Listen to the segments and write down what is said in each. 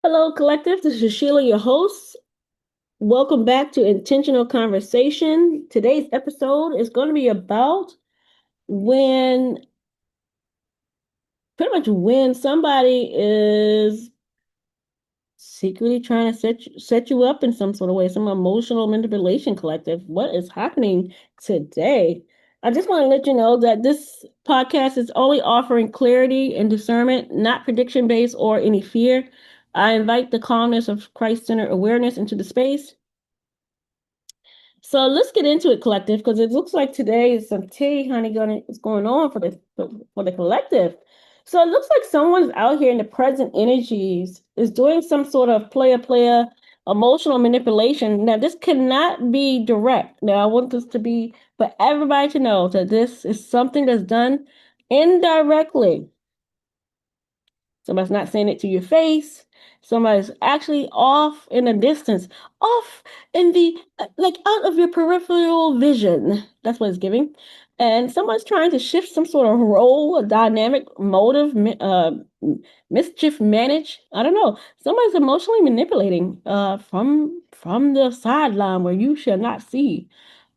Hello, collective. This is Sheila, your host. Welcome back to Intentional Conversation. Today's episode is going to be about when, pretty much, when somebody is secretly trying to set you up in some sort of way, some emotional manipulation collective. What is happening today? I just want to let you know that this podcast is only offering clarity and discernment, not prediction based or any fear. I invite the calmness of Christ centered awareness into the space. So let's get into it, collective, because it looks like today is some tea, honey, is going on for the collective. So it looks like someone's out here in the present energies is doing some sort of player emotional manipulation. Now, this cannot be direct. Now, I want this to be for everybody to know that this is something that's done indirectly. Somebody's not saying it to your face. Somebody's actually off in the distance, off in the like out of your peripheral vision. That's what it's giving. And someone's trying to shift some sort of role, a dynamic, motive, mischief manage. I don't know. Somebody's emotionally manipulating from the sideline where you shall not see.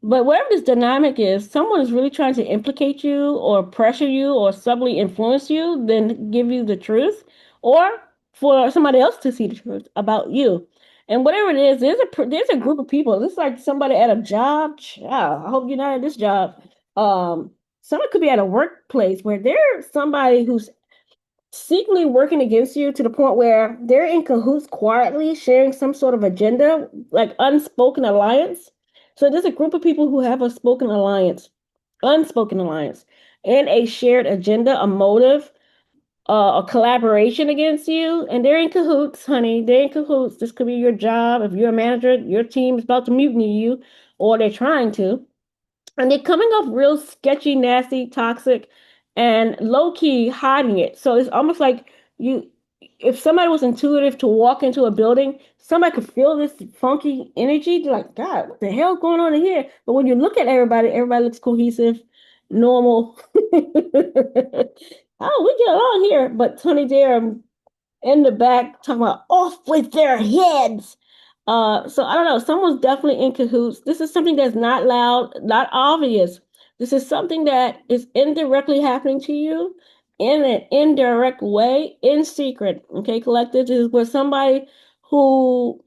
But whatever this dynamic is, someone is really trying to implicate you or pressure you or subtly influence you, then give you the truth, or for somebody else to see the truth about you. And whatever it is, there's a group of people. It's like somebody at a job. Child, I hope you're not at this job. Someone could be at a workplace where there's somebody who's secretly working against you to the point where they're in cahoots quietly sharing some sort of agenda, like unspoken alliance. So there's a group of people who have a unspoken alliance, and a shared agenda, a motive, a collaboration against you, and they're in cahoots, honey. They're in cahoots. This could be your job. If you're a manager, your team is about to mutiny you, or they're trying to. And they're coming off real sketchy, nasty, toxic, and low key hiding it. So it's almost like you, if somebody was intuitive to walk into a building, somebody could feel this funky energy. They're like, God, what the hell going on in here? But when you look at everybody, everybody looks cohesive, normal. Oh, we get along here. But Tony Dare in the back talking about off with their heads. So I don't know. Someone's definitely in cahoots. This is something that's not loud, not obvious. This is something that is indirectly happening to you in an indirect way, in secret. Okay, collective. This is where somebody who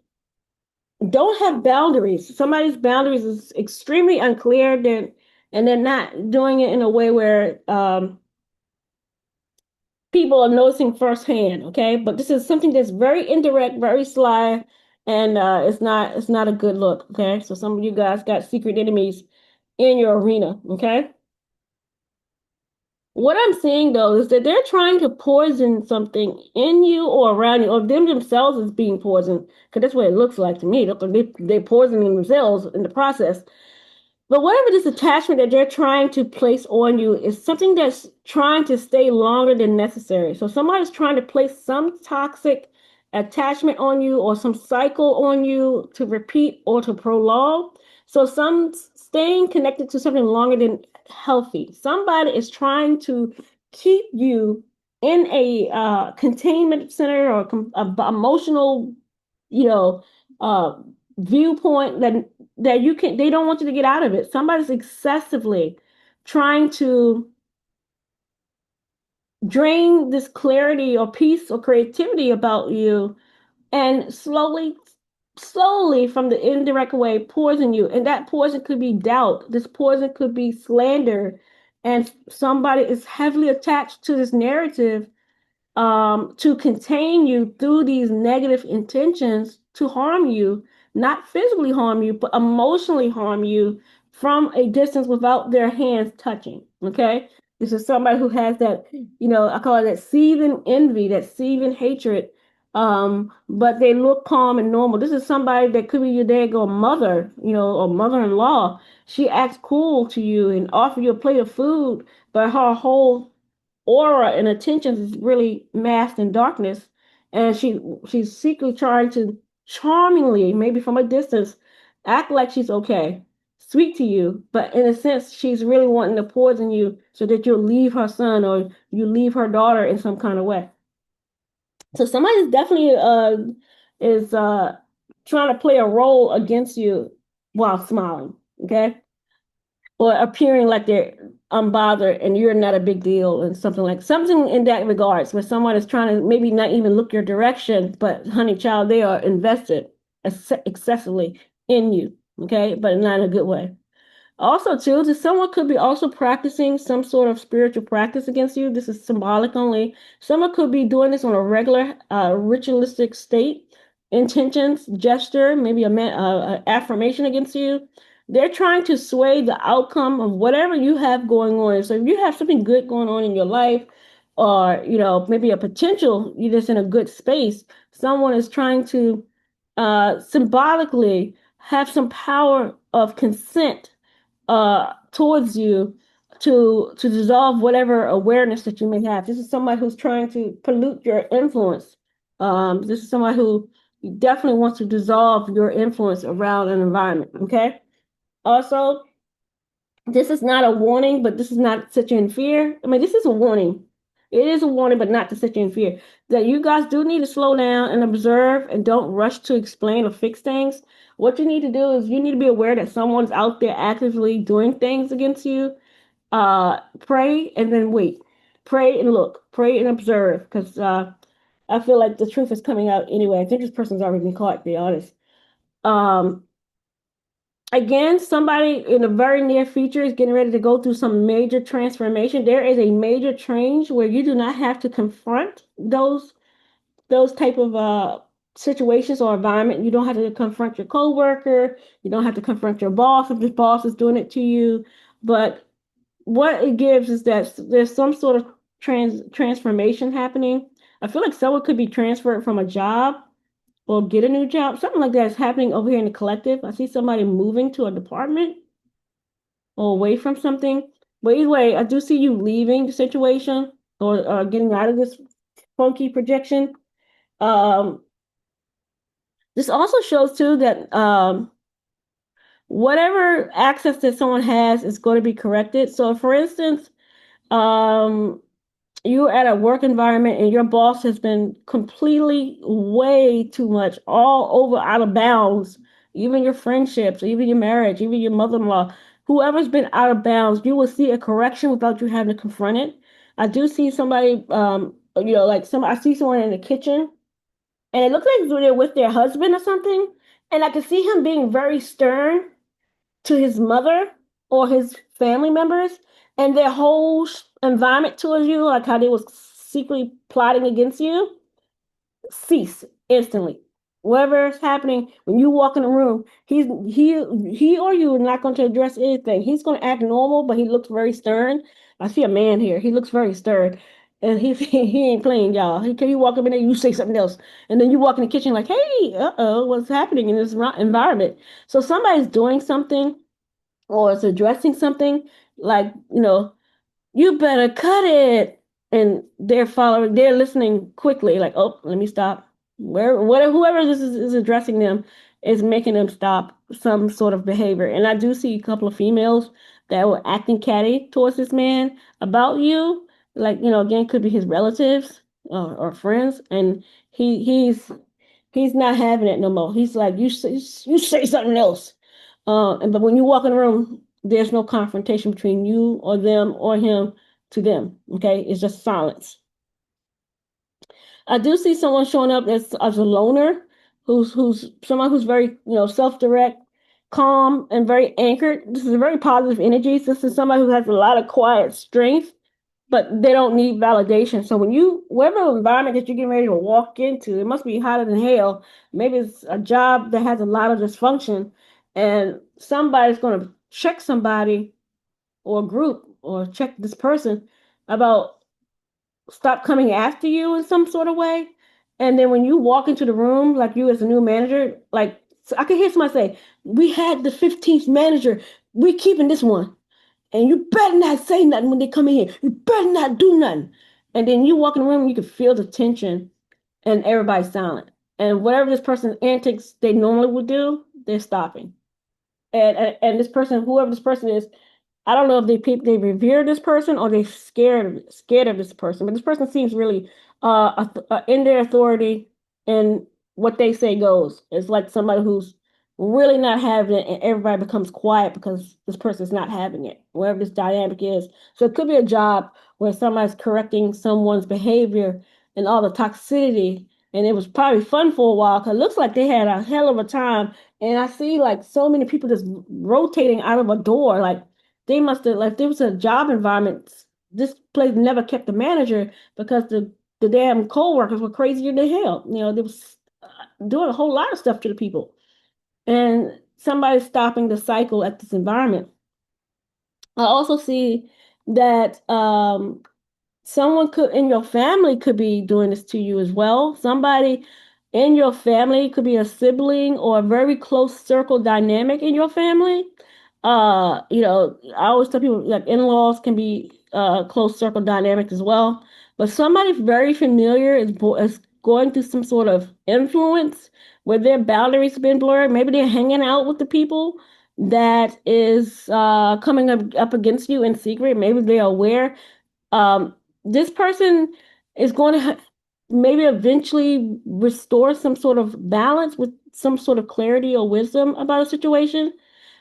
don't have boundaries. Somebody's boundaries is extremely unclear. They're not doing it in a way where people are noticing firsthand, okay? But this is something that's very indirect, very sly, and it's not a good look, okay? So some of you guys got secret enemies in your arena, okay? What I'm seeing though is that they're trying to poison something in you or around you, or them themselves is being poisoned, because that's what it looks like to me. They're poisoning themselves in the process. But whatever this attachment that they're trying to place on you is something that's trying to stay longer than necessary. So somebody's trying to place some toxic attachment on you or some cycle on you to repeat or to prolong. So some staying connected to something longer than healthy. Somebody is trying to keep you in a containment center or emotional, you know, uh, viewpoint that you can they don't want you to get out of it. Somebody's excessively trying to drain this clarity or peace or creativity about you and slowly from the indirect way poison you. And that poison could be doubt. This poison could be slander. And somebody is heavily attached to this narrative to contain you through these negative intentions to harm you, not physically harm you, but emotionally harm you from a distance without their hands touching. Okay. This is somebody who has that, I call it that seething envy, that seething hatred. But they look calm and normal. This is somebody that could be your daggone mother, or mother-in-law. She acts cool to you and offer you a plate of food, but her whole aura and attention is really masked in darkness, and she's secretly trying to charmingly, maybe from a distance, act like she's okay, sweet to you, but in a sense she's really wanting to poison you so that you'll leave her son or you leave her daughter in some kind of way. So somebody is definitely is trying to play a role against you while smiling, okay? Or appearing like they're unbothered and you're not a big deal and something in that regards where someone is trying to maybe not even look your direction, but honey child, they are invested excessively in you, okay? But not in a good way. Also, too, someone could be also practicing some sort of spiritual practice against you. This is symbolic only. Someone could be doing this on a regular, ritualistic state, intentions, gesture, maybe a affirmation against you. They're trying to sway the outcome of whatever you have going on. So if you have something good going on in your life, or maybe a potential, you're just in a good space. Someone is trying to symbolically have some power of consent towards you to dissolve whatever awareness that you may have. This is somebody who's trying to pollute your influence. This is somebody who definitely wants to dissolve your influence around an environment. Okay. Also, this is not a warning, but this is not to set you in fear. I mean, this is a warning. It is a warning, but not to set you in fear. That you guys do need to slow down and observe and don't rush to explain or fix things. What you need to do is you need to be aware that someone's out there actively doing things against you. Pray and then wait. Pray and look. Pray and observe. Because I feel like the truth is coming out anyway. I think this person's already been caught, to be honest. Um, Again, somebody in the very near future is getting ready to go through some major transformation. There is a major change where you do not have to confront those type of situations or environment. You don't have to confront your coworker. You don't have to confront your boss if your boss is doing it to you. But what it gives is that there's some sort of transformation happening. I feel like someone could be transferred from a job or get a new job. Something like that is happening over here in the collective. I see somebody moving to a department or away from something. But either way, I do see you leaving the situation or getting out of this funky projection. Um, this also shows too that whatever access that someone has is going to be corrected. So, for instance, um, you're at a work environment and your boss has been completely way too much, all over out of bounds, even your friendships, even your marriage, even your mother-in-law, whoever's been out of bounds, you will see a correction without you having to confront it. I do see somebody, like I see someone in the kitchen and it looks like they're with their husband or something. And I can see him being very stern to his mother or his family members and their whole environment towards you, like how they was secretly plotting against you, cease instantly. Whatever is happening when you walk in the room, he or you are not going to address anything. He's going to act normal, but he looks very stern. I see a man here. He looks very stern. And he ain't playing, y'all. He walk up in there, you say something else. And then you walk in the kitchen like, hey, what's happening in this environment? So somebody's doing something or is addressing something like, you better cut it. And they're listening quickly, like, oh, let me stop. Whoever this is addressing them is making them stop some sort of behavior. And I do see a couple of females that were acting catty towards this man about you. Like, again, could be his relatives or friends. And he's not having it no more. He's like, you say something else. But when you walk in the room, there's no confrontation between you or them or him to them. Okay, it's just silence. I do see someone showing up as a loner, who's someone who's very self-direct, calm, and very anchored. This is a very positive energy. This is somebody who has a lot of quiet strength, but they don't need validation. So whatever environment that you're getting ready to walk into, it must be hotter than hell. Maybe it's a job that has a lot of dysfunction, and somebody's going to check somebody or a group or check this person about stop coming after you in some sort of way. And then when you walk into the room, like you as a new manager, like so I can hear somebody say, "We had the 15th manager. We're keeping this one." And you better not say nothing when they come in here. You better not do nothing. And then you walk in the room, you can feel the tension, and everybody's silent. And whatever this person's antics they normally would do, they're stopping. And this person, whoever this person is, I don't know if they revere this person or they're scared of this person. But this person seems really in their authority, and what they say goes. It's like somebody who's really not having it, and everybody becomes quiet because this person's not having it, wherever this dynamic is. So it could be a job where somebody's correcting someone's behavior and all the toxicity, and it was probably fun for a while because it looks like they had a hell of a time. And I see like so many people just rotating out of a door, like they must have, like there was a job environment. This place never kept the manager because the damn co-workers were crazier than hell. They was doing a whole lot of stuff to the people. And somebody's stopping the cycle at this environment. I also see that someone could in your family could be doing this to you as well. Somebody in your family could be a sibling or a very close circle dynamic in your family. I always tell people like in-laws can be close circle dynamic as well. But somebody very familiar is going through some sort of influence where their boundaries have been blurred. Maybe they're hanging out with the people that is coming up against you in secret. Maybe they're aware um, this person is going to maybe eventually restore some sort of balance with some sort of clarity or wisdom about a situation.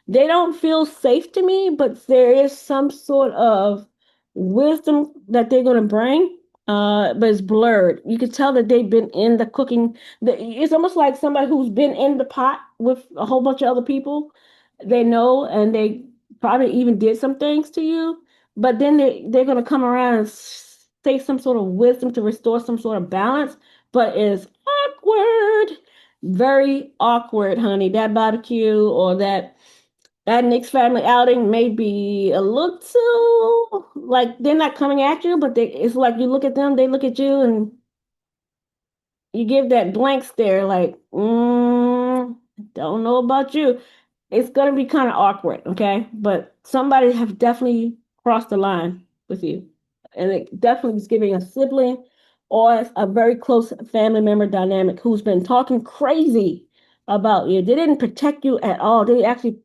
They don't feel safe to me, but there is some sort of wisdom that they're going to bring. But it's blurred. You can tell that they've been in the cooking. It's almost like somebody who's been in the pot with a whole bunch of other people. They know, and they probably even did some things to you. But then they're going to come around and say some sort of wisdom to restore some sort of balance. But it's awkward, very awkward, honey. That barbecue or that Nick's family outing may be a little too like they're not coming at you, but it's like you look at them, they look at you, and you give that blank stare, like, don't know about you. It's gonna be kind of awkward, okay? But somebody have definitely crossed the line with you, and it definitely is giving a sibling or a very close family member dynamic who's been talking crazy about you. They didn't protect you at all. They actually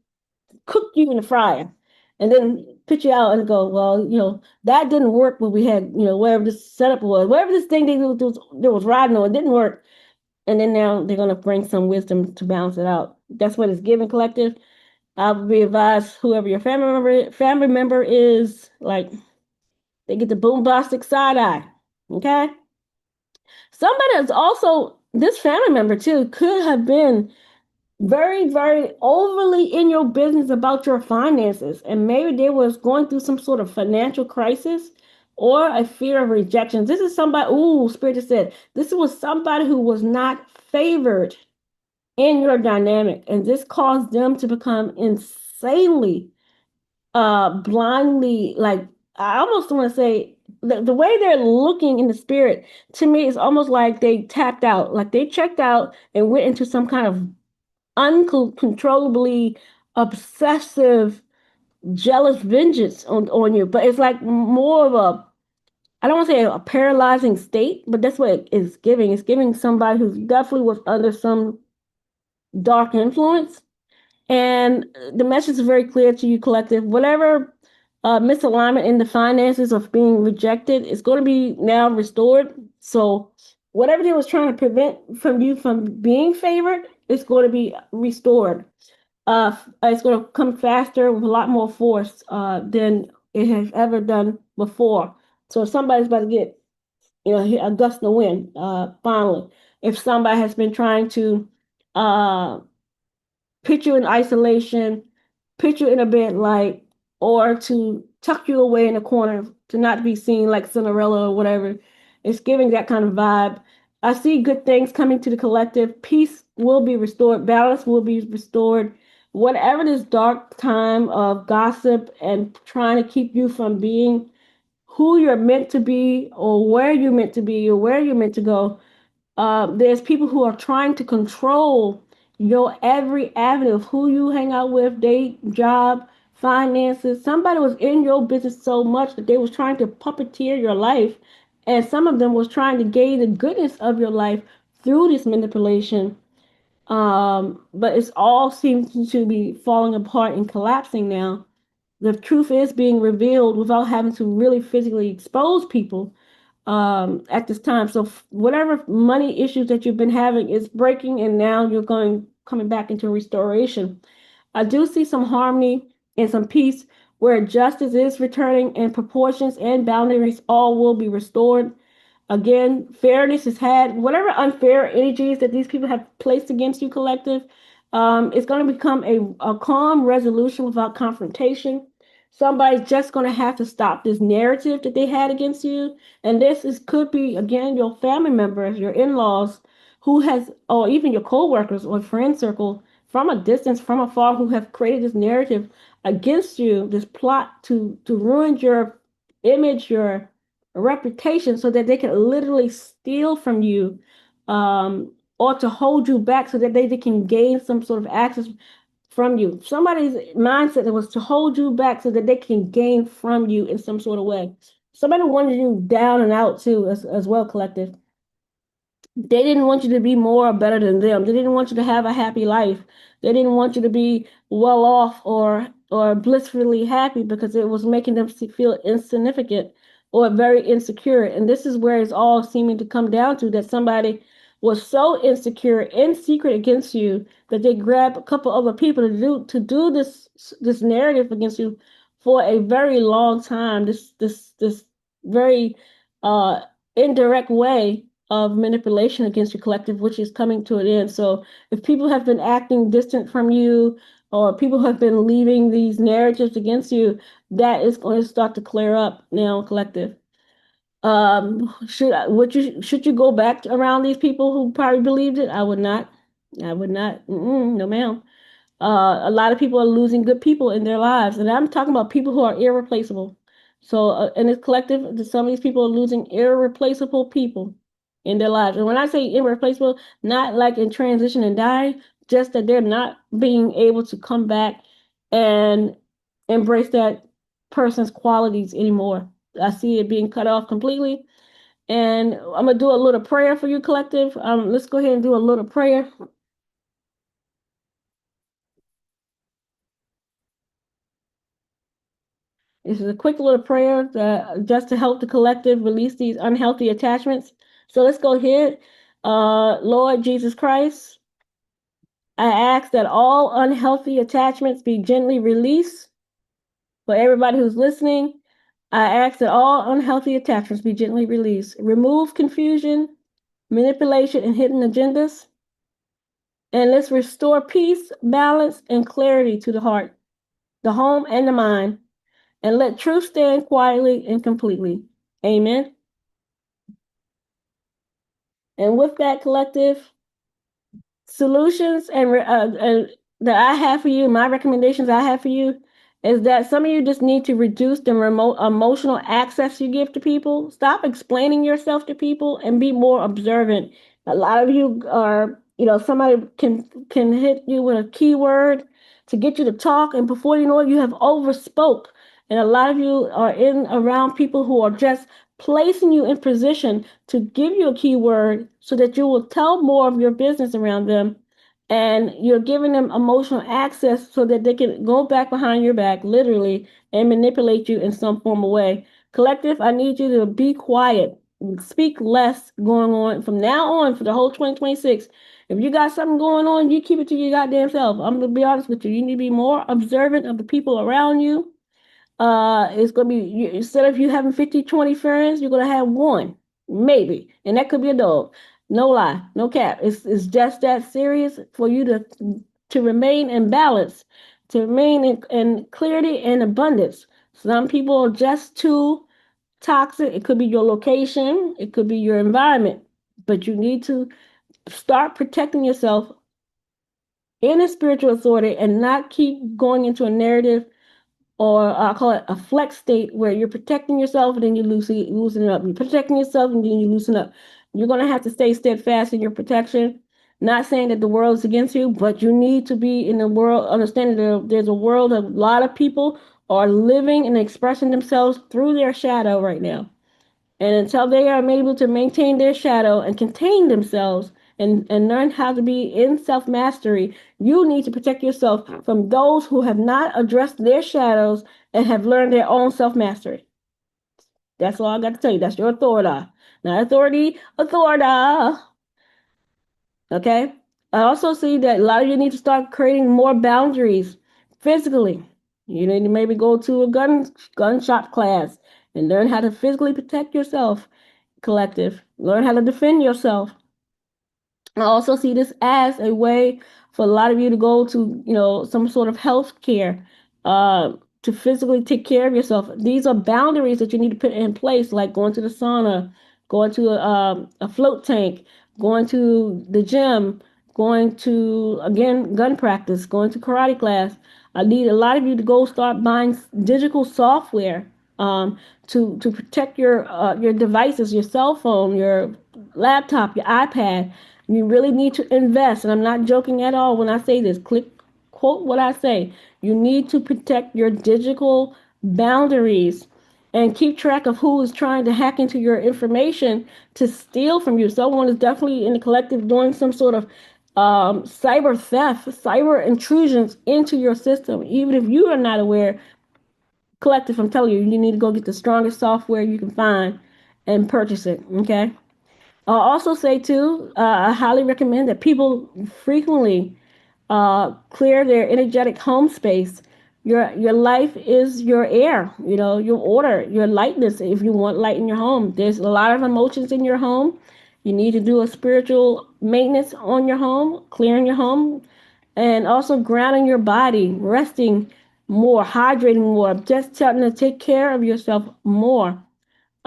cook you in the fryer and then put you out and go, well, that didn't work when we had, whatever this setup was, whatever this thing they was riding on, it didn't work. And then now they're going to bring some wisdom to balance it out. That's what it's giving collective. I would be advised whoever your family member is, like they get the bombastic side eye. Okay. Somebody that's also this family member too could have been very, very overly in your business about your finances. And maybe they was going through some sort of financial crisis or a fear of rejection. This is somebody, ooh, Spirit just said, this was somebody who was not favored in your dynamic. And this caused them to become insanely, blindly, like, I almost want to say, the way they're looking in the spirit to me is almost like they tapped out, like they checked out and went into some kind of uncontrollably obsessive, jealous vengeance on you. But it's like more of a, I don't want to say a paralyzing state, but that's what it is giving. It's giving somebody who definitely was under some dark influence. And the message is very clear to you, collective. Whatever misalignment in the finances of being rejected is going to be now restored. So whatever they was trying to prevent from you from being favored is going to be restored. It's going to come faster with a lot more force than it has ever done before. So if somebody's about to get, a gust of wind, finally. If somebody has been trying to uh, put you in isolation, put you in a bed light, or to tuck you away in a corner to not be seen like Cinderella or whatever. It's giving that kind of vibe. I see good things coming to the collective. Peace will be restored. Balance will be restored. Whatever this dark time of gossip and trying to keep you from being who you're meant to be or where you're meant to be or where you're meant to go, there's people who are trying to control your every avenue of who you hang out with, date, job, finances. Somebody was in your business so much that they was trying to puppeteer your life, and some of them was trying to gain the goodness of your life through this manipulation. But it's all seems to be falling apart and collapsing now. The truth is being revealed without having to really physically expose people. at this time. So whatever money issues that you've been having is breaking, and now you're coming back into restoration. I do see some harmony and some peace where justice is returning, and proportions and boundaries all will be restored. Again, fairness is had. Whatever unfair energies that these people have placed against you, collective, it's going to become a calm resolution without confrontation. Somebody's just going to have to stop this narrative that they had against you. And this could be, again, your family members, your in-laws, who has, or even your co-workers or friend circle from a distance, from afar, who have created this narrative against you, this plot to ruin your image, your reputation, so that they can literally steal from you, or to hold you back so that they can gain some sort of access from you. Somebody's mindset was to hold you back so that they can gain from you in some sort of way. Somebody wanted you down and out too, as well, collective. They didn't want you to be more or better than them. They didn't want you to have a happy life. They didn't want you to be well off or blissfully happy, because it was making them feel insignificant or very insecure. And this is where it's all seeming to come down to, that somebody was so insecure in secret against you that they grabbed a couple other people to do this narrative against you for a very long time. This very uh indirect way of manipulation against your collective, which is coming to an end. So if people have been acting distant from you, or people have been leaving these narratives against you, that is going to start to clear up now, collective. Should you go back around these people who probably believed it? I would not. I would not. No, ma'am. A lot of people are losing good people in their lives, and I'm talking about people who are irreplaceable. So, in this collective, some of these people are losing irreplaceable people in their lives. And when I say irreplaceable, not like in transition and dying, just that they're not being able to come back and embrace that person's qualities anymore. I see it being cut off completely. And I'm gonna do a little prayer for you, collective. Let's go ahead and do a little prayer. This is a quick little prayer just to help the collective release these unhealthy attachments. So let's go ahead. Lord Jesus Christ, I ask that all unhealthy attachments be gently released. For everybody who's listening, I ask that all unhealthy attachments be gently released. Remove confusion, manipulation, and hidden agendas. And let's restore peace, balance, and clarity to the heart, the home, and the mind. And let truth stand quietly and completely. Amen. And with that, collective, solutions and that I have for you, my recommendations I have for you, is that some of you just need to reduce the remote emotional access you give to people. Stop explaining yourself to people and be more observant. A lot of you are, somebody can hit you with a keyword to get you to talk, and before you know it, you have overspoke. And a lot of you are in around people who are just placing you in position to give you a keyword so that you will tell more of your business around them, and you're giving them emotional access so that they can go back behind your back, literally, and manipulate you in some form of way. Collective, I need you to be quiet, speak less going on from now on for the whole 2026. If you got something going on, you keep it to your goddamn self. I'm gonna be honest with you. You need to be more observant of the people around you. It's gonna be instead of you having 50, 20 friends, you're gonna have one, maybe, and that could be a dog. No lie, no cap. It's just that serious for you to remain in balance, to remain in clarity and abundance. Some people are just too toxic. It could be your location, it could be your environment, but you need to start protecting yourself in a spiritual authority and not keep going into a narrative, or I call it a flex state, where you're protecting yourself and then you loosen it up. You're protecting yourself and then you loosen up. You're going to have to stay steadfast in your protection. Not saying that the world is against you, but you need to be in the world, understanding that there's a world of a lot of people are living and expressing themselves through their shadow right now. And until they are able to maintain their shadow and contain themselves and learn how to be in self mastery, you need to protect yourself from those who have not addressed their shadows and have learned their own self mastery. That's all I got to tell you. That's your authority. Not authority, authority. Okay. I also see that a lot of you need to start creating more boundaries physically. You need to maybe go to a gun shop class and learn how to physically protect yourself, collective. Learn how to defend yourself. I also see this as a way for a lot of you to go to, some sort of health care, to physically take care of yourself. These are boundaries that you need to put in place, like going to the sauna, going to a float tank, going to the gym, going to, again, gun practice, going to karate class. I need a lot of you to go start buying digital software, to protect your devices, your cell phone, your laptop, your iPad. You really need to invest, and I'm not joking at all when I say this. Quote what I say. You need to protect your digital boundaries and keep track of who is trying to hack into your information to steal from you. Someone is definitely in the collective doing some sort of cyber theft, cyber intrusions into your system. Even if you are not aware, collective, I'm telling you, you need to go get the strongest software you can find and purchase it. Okay. I'll also say too, I highly recommend that people frequently clear their energetic home space. Your life is your air, your order, your lightness. If you want light in your home, there's a lot of emotions in your home. You need to do a spiritual maintenance on your home, clearing your home, and also grounding your body, resting more, hydrating more, just starting to take care of yourself more.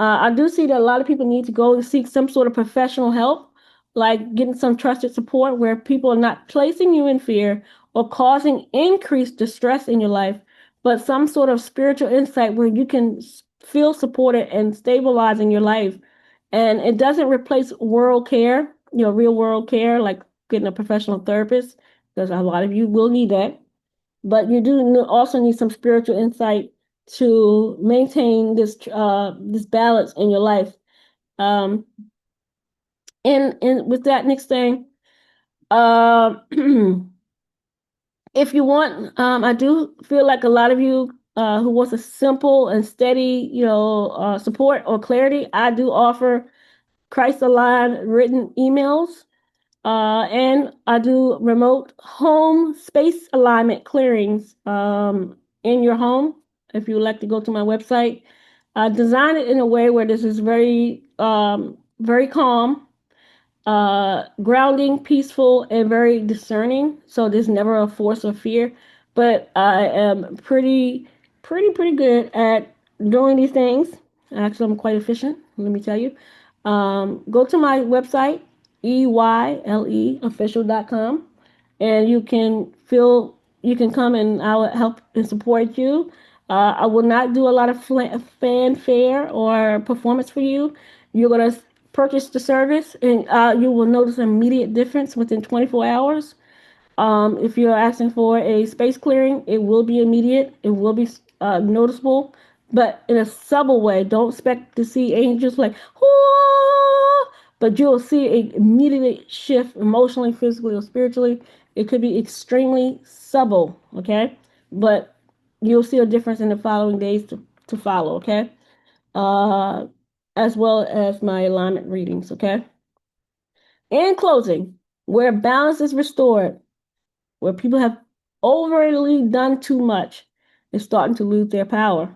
I do see that a lot of people need to go and seek some sort of professional help, like getting some trusted support where people are not placing you in fear or causing increased distress in your life, but some sort of spiritual insight where you can feel supported and stabilizing your life. And it doesn't replace world care, real world care, like getting a professional therapist, because a lot of you will need that. But you do also need some spiritual insight to maintain this balance in your life. Um, and with that next thing, uh, if you want, I do feel like a lot of you who wants a simple and steady, support or clarity, I do offer Christ aligned written emails. And I do remote home space alignment clearings in your home. If you would like to go to my website, I design it in a way where this is very calm, grounding, peaceful, and very discerning. So there's never a force or fear. But I am pretty good at doing these things. Actually, I'm quite efficient. Let me tell you. Go to my website, EYLEofficial.com, and you can come and I will help and support you. I will not do a lot of fanfare or performance for you. You're gonna purchase the service, and you will notice an immediate difference within 24 hours. If you're asking for a space clearing, it will be immediate. It will be noticeable, but in a subtle way. Don't expect to see angels like, whoa, but you'll see a immediate shift emotionally, physically, or spiritually. It could be extremely subtle, okay? But you'll see a difference in the following days to follow, okay? Uh, as well as my alignment readings, okay? In closing, where balance is restored, where people have overly done too much, is starting to lose their power.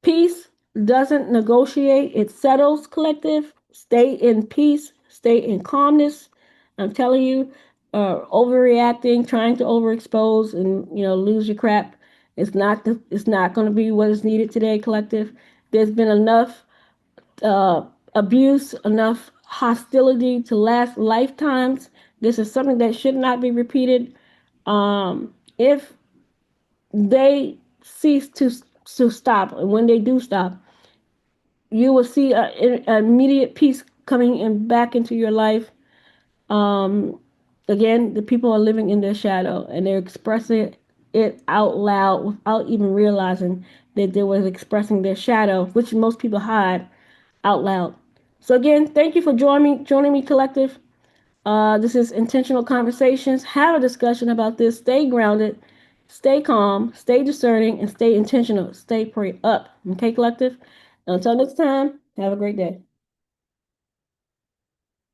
Peace doesn't negotiate, it settles, collective. Stay in peace, stay in calmness. I'm telling you, overreacting, trying to overexpose and lose your crap. It's not going to be what is needed today, collective. There's been enough abuse, enough hostility to last lifetimes. This is something that should not be repeated. If they cease to stop, and when they do stop, you will see an immediate peace coming in back into your life. Um, Again, the people are living in their shadow and they're expressing it out loud without even realizing that they was expressing their shadow, which most people hide out loud. So again, thank you for joining me, collective. This is intentional conversations. Have a discussion about this. Stay grounded, stay calm, stay discerning, and stay intentional. Stay prayed up. Okay, collective. Until next time, have a great day.